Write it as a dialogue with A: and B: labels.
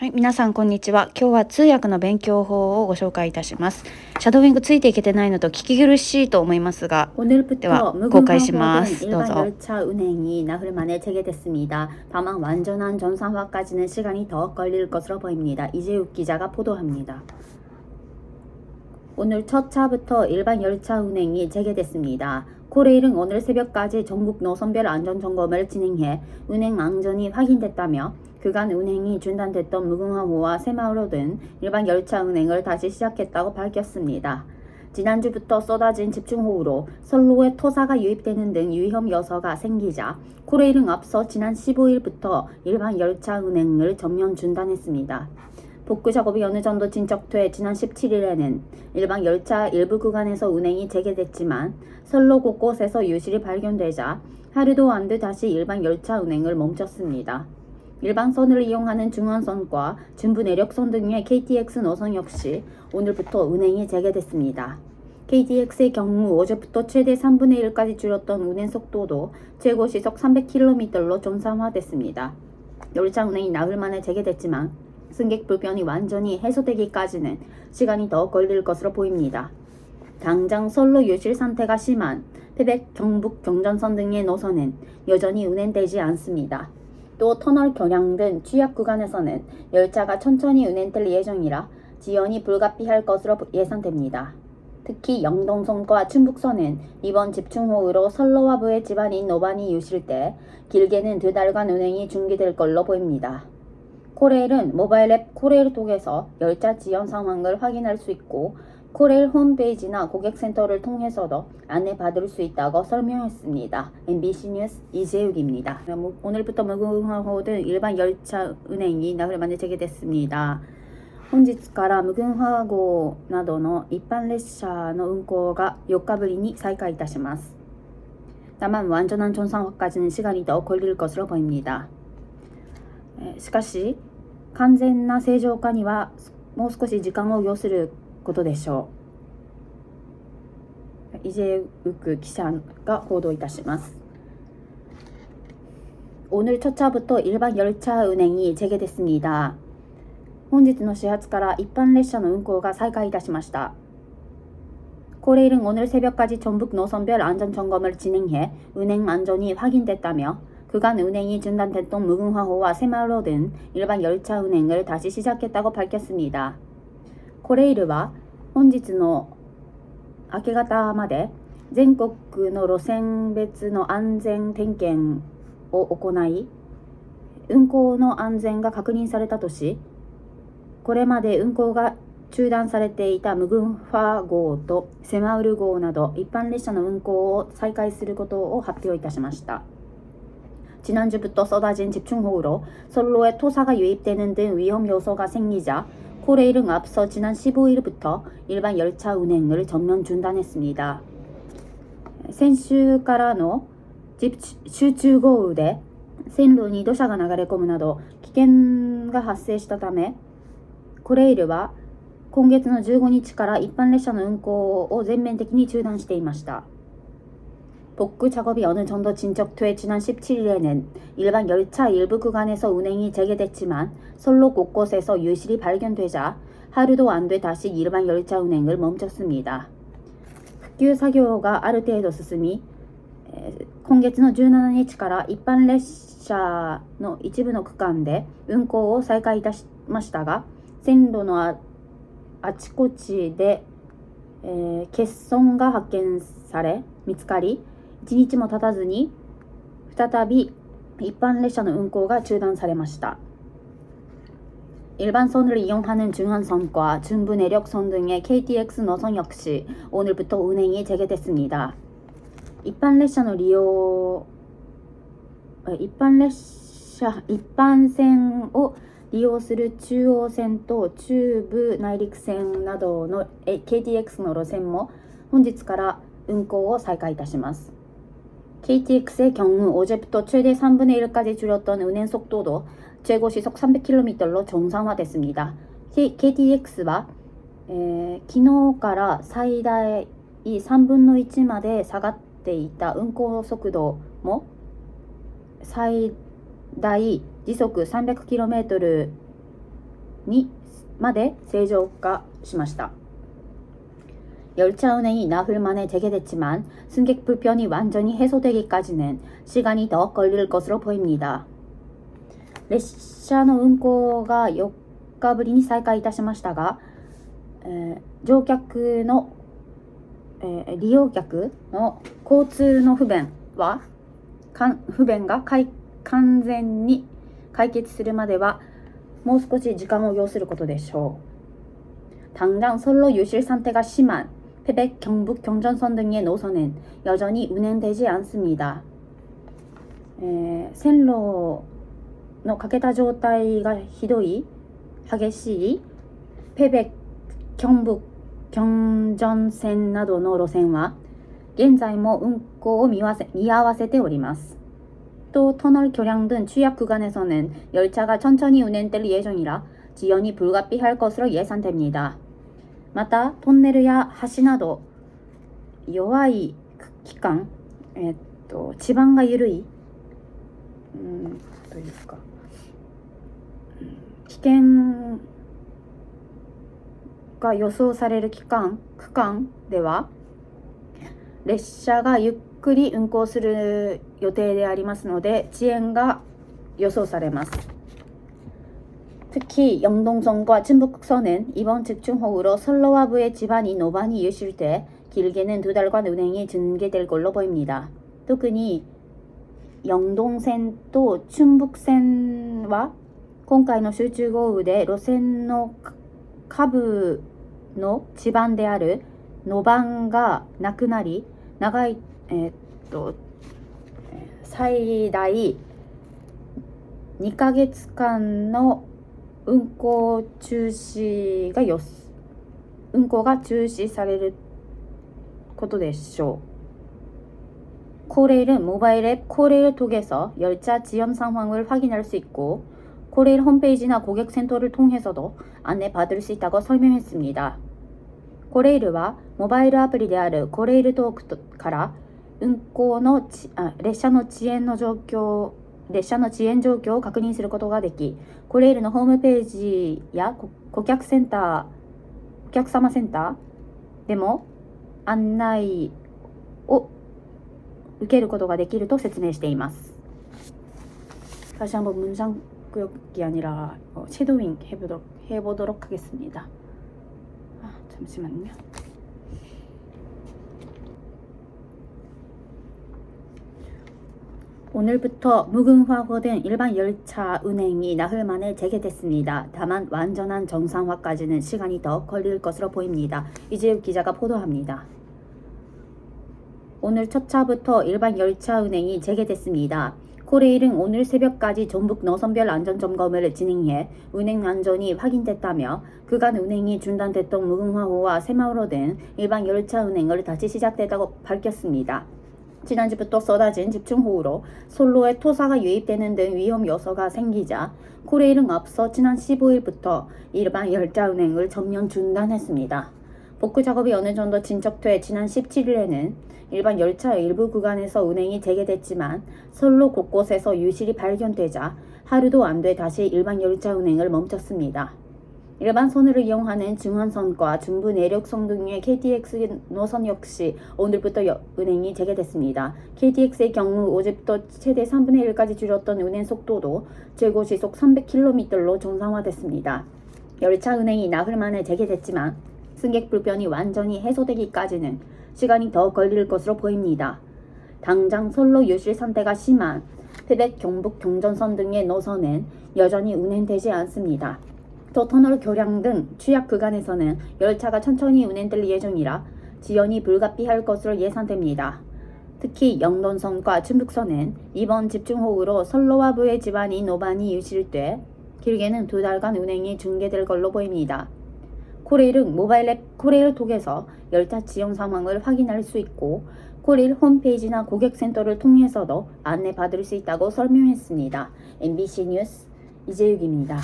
A: はい、皆さんこんにちは。今日は通訳の勉強法をご紹介いたします。シャドーイングついていけてないのと聞き苦しいと思いますが、では公開します。どうぞ。
B: 일반열차운행이 나흘 만에 재개됐습니다. 다만 완전한 정상화까지는 시간이 더 걸릴 것으로 보입니다. 이재욱 기자가 보도합니다. 오늘 첫 차부터 일반 열차 운행이 재개됐습니다. 코레일은 오늘 새벽까지 전국 노선별 안전점검을 진행해 운행 안전이 확인됐다며 그간 운행이 중단됐던 무궁화호와 새마을호 등 일반 열차 운행을 다시 시작했다고 밝혔습니다. 지난주부터 쏟아진 집중호우로 선로에 토사가 유입되는 등 위험 요소가 생기자 코레일은 앞서 지난 15일부터 일반 열차 운행을 전면 중단했습니다. 복구 작업이 어느 정도 진척돼 지난 17일에는 일반 열차 일부 구간에서 운행이 재개됐지만 선로 곳곳에서 유실이 발견되자 하루도 안 돼 다시 일반 열차 운행을 멈췄습니다. 일반선을 이용하는 중원선과 중부 내력선 등의 KTX 노선 역시 오늘부터 운행이 재개됐습니다. KTX의 경우 어제부터 최대 3분의 1까지 줄였던 운행 속도도 최고 시속 300km로 정상화됐습니다. 열차 운행이 나흘 만에 재개됐지만 승객 불편이 완전히 해소되기까지는 시간이 더 걸릴 것으로 보입니다. 당장 선로 유실 상태가 심한 태백, 경북, 경전선 등의 노선은 여전히 운행되지 않습니다. 또 터널 경량 등 취약 구간에서는 열차가 천천히 운행될 예정이라 지연이 불가피할 것으로 예상됩니다. 특히 영동선과 충북선은 이번 집중호우로 선로와부의 집안인 노반이 유실돼 길게는 2달간 운행이 중지될 걸로 보입니다. 코레일은 모바일 앱 코레일톡에서 열차 지연 상황을 확인할 수 있고 코레일 홈페이지나 고객센터를 통해서도 안내받을 수 있다고 설명했습니다. MBC 뉴스 이재욱입니다. 오늘부터 무궁화호 등 일반 열차 운행이 나흘 만에 재개됐습니다. 本日から無群화号などの一般列車の運行が4日ぶりに再開いたします。 다만 완전한 정상화까지는 시간이 더 걸릴 것으로 보입니다. しかし完全な正常化にはもう少し時間を要することでしょう。イジェウク記者が報道いたします。 오늘 첫 차부터 일반 열차 운행이 재개됐습니다. 本日の始発から一般列車の運行が再開いたしました。 코레일은 오늘 새벽까지 전북 노선별 안전점검을 진행해 운행 안전이 확인됐다며 그간 운행이 중단됐던 무궁화호와 새마을호 등 일반 열차 운행을 다시 시작했다고 밝혔습니다. 코레일은 本日の明け方まで全国の路線別の安全点検を行い、運行の安全が確認されたとし、これまで運行が中断されていた無群화号とセマウル号など一般列車の運行を再開することを発表いたしました。 지난주부터 쏟아진 집중호우로 선로에 토사가 유입되는 등 위험 요소가 생기자 코레일은 앞서 지난 15일부터 일반 열차 운행을 전면 중단했습니다. 先週からの集中豪雨で線路に土砂が流れ込むなど危険が発生したためコレイルは今月の15日から一般列車の運行を全面的に中断していました。 복구 작업이 어느 정도 진척돼 지난 17일에는 일반 열차 일부 구간에서 운행이 재개됐지만 선로 곳곳에서 유실이 발견되자 하루도 안 돼 다시 일반 열차 운행을 멈췄습니다.復旧作業がある程度進み、今月の17日から一般列車の一部の区間で運行を再開いたしましたが、線路のあちこちで、欠損が発見され見つかり、 1日も経たずに再び一般列車の運行が中断されました。 일반선을 이용하는 중원선과 중부 내력선 등의 KTX 노선 역시 오늘부터 운행이 재개됐습니다. 일반線を利用する中央線と中部内陸線などの KTX の路線も本日から運行を再開いたします。 KTX의 경우 어제부터 최대 3분의 1까지 줄였던 운행 속도도 최고 시속 300km로 정상화됐습니다. KTX와 昨日から最大3分の1まで下がっていた運行速度も最大時速 300km にまで正常化しました。 열차 운행이 나흘 만에 재개됐지만 승객 불편이 완전히 해소되기까지는 시간이 더 걸릴 것으로 보입니다. 列車の運行が4日ぶりに再開いたしましたが、乗客の、利用客の交通の不便が完全に解決するまではもう少し時間を要することでしょう。 당장 선로 유실 상태가 심한 태백, 경북, 경전선 등의 노선은 여전히 운행되지 않습니다. 線路の欠けた状態がひどい激しいペベ경북 경전선などの路線は現在も運行を見合わせております。 또 터널 교량 등 취약 구간에서는 열차가 천천히 운행될 예정이라 지연이 불가피할 것으로 예상됩니다. またトンネルや橋など弱い期間、地盤が緩いというか危険が予想される区間では列車がゆっくり運行する予定でありますので遅延が予想されます。 특히 영동선과 충북선은 이번 집중호우로 선로와부의 지반이 노반이 이슈될 길게는 2달간 운행이 중계될 걸로 보입니다. 特に 영동線と 충북선は 今回の集中豪雨で路線の下部の地盤であるノ盤がなくなり長い最大2ヶ月間の運行が中止されることでしょう。 코레일은 모바일 앱 코레일 통해서 열차 지연 상황을 확인할 수 있고 코레일 홈페이지나 고객센터를 통해서도 안내받을 수 있다고 설명했습니다. 코레일은 모바일アプリである 코레일トークから列車の遅延状況を確認することができ、コレイルのホームページや顧客様センターでも案内を受けることができると説明しています。 다시 한번 문장구역이 아니라 섀도잉 해보도록 하겠습니다. 잠시만요. 오늘부터 무궁화호등 일반 열차 운행이 나흘 만에 재개됐습니다. 다만 완전한 정상화까지는 시간이 더 걸릴 것으로 보입니다. 이재욱 기자가 보도합니다. 오늘 첫 차부터 일반 열차 운행이 재개됐습니다. 코레일은 오늘 새벽까지 전북 노선별 안전점검을 진행해 운행 안전이 확인됐다며 그간 운행이 중단됐던 무궁화호와 새마을호 등 일반 열차 운행을 다시 시작됐다고 밝혔습니다. 지난주부터 쏟아진 집중호우로 선로에 토사가 유입되는 등 위험 요소가 생기자 코레일은 앞서 지난 15일부터 일반 열차 운행을 전면 중단했습니다. 복구 작업이 어느 정도 진척돼 지난 17일에는 일반 열차 일부 구간에서 운행이 재개됐지만 선로 곳곳에서 유실이 발견되자 하루도 안 돼 다시 일반 열차 운행을 멈췄습니다. 일반 선을 이용하는 중앙선과 중부 내륙선 등의 KTX 노선 역시 오늘부터 운행이 재개됐습니다. KTX의 경우 어제부터 최대 3분의 1까지 줄였던 운행 속도도 최고 시속 300km로 정상화됐습니다. 열차 운행이 나흘 만에 재개됐지만 승객 불편이 완전히 해소되기까지는 시간이 더 걸릴 것으로 보입니다. 당장 선로 유실 상태가 심한 태백, 경북, 경전선 등의 노선은 여전히 운행되지 않습니다. 또 터널 교량 등 취약 구간에서는 열차가 천천히 운행될 예정이라 지연이 불가피할 것으로 예상됩니다. 특히 영동선과 충북선은 이번 집중호우로 선로와부의 지반이 노반이 유실돼 길게는 2달간 운행이 중계될 걸로 보입니다. 코레일은 모바일 앱 코레일 통해서 열차 지연 상황을 확인할 수 있고 코레일 홈페이지나 고객센터를 통해서도 안내받을 수 있다고 설명했습니다. MBC 뉴스 이재욱입니다.